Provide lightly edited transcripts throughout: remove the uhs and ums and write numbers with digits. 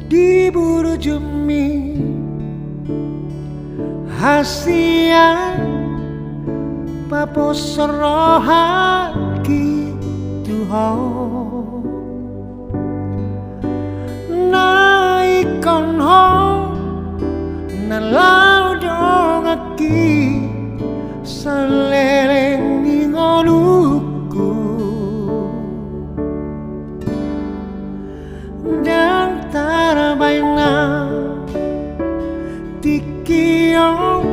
diburu jumi hasian papos rohaki Tuhan naikon ho nalau dong aki saleleng ningoluku dan tarabayna tikiyong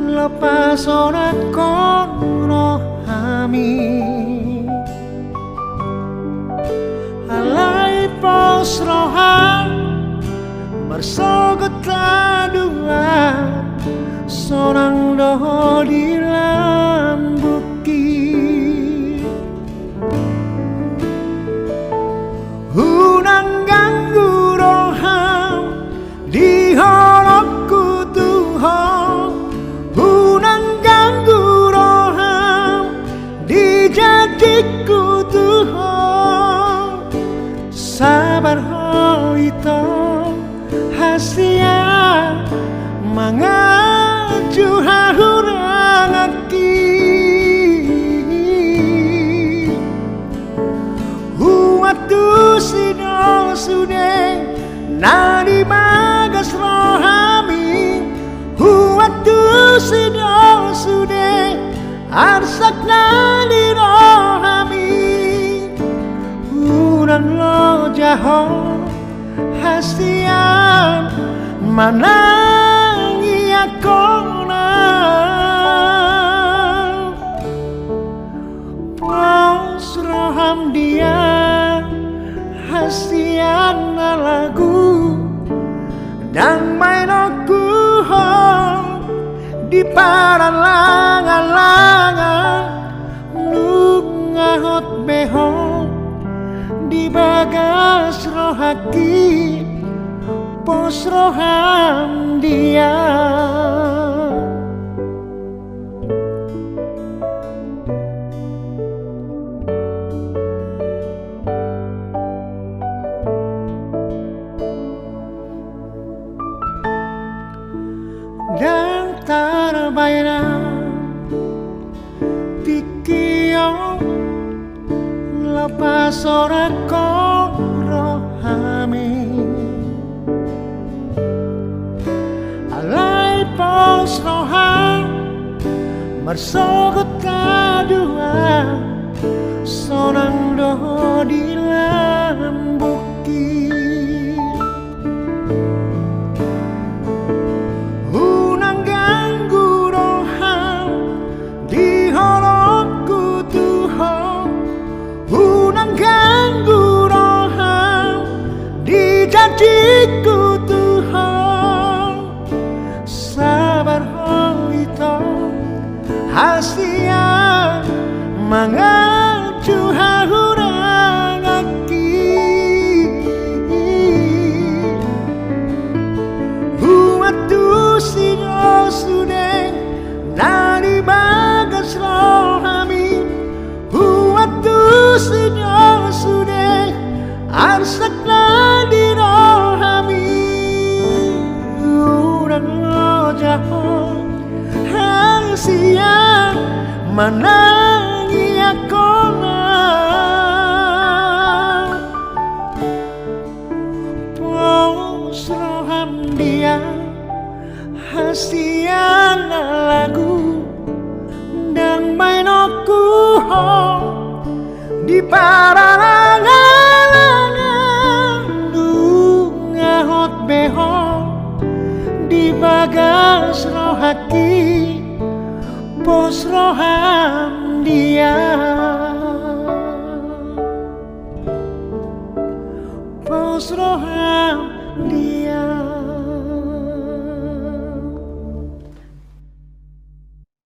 lepas orat kono hami alai pos rohan bersogot dua sorang doho di lambuki unang ganggu roham di holokku Tuhan unang ganggu roham di jadiku Tuhan sabar ho itu hasia mangaju hahurang aki huatu sido sude nadi bagas rohami huatu sido sude arsak nadi rohami urang lo jaho hasian manangi akona pos roham dia hasian lagu dan main aku di paralangan-langan nungahot beho di bagas rohaki pos roham dia dan tarbayna tikiyong lepas orat rohami alai pos roham bersogot dua sorang doho di lambuki unang ganggu roham di holokku Tuhan unang ganggu roham di jadiku Tuhan sabar ho itu hasia mangaju hahurang aki huatu sido sude nadi bagas rohami huatu sido sude arsak nadi rohami urang lo jaho hasian manangi akona pos roham dia hasian lagu dan main aku di paralangan nungahot beho di bagas rohaki pos roham dia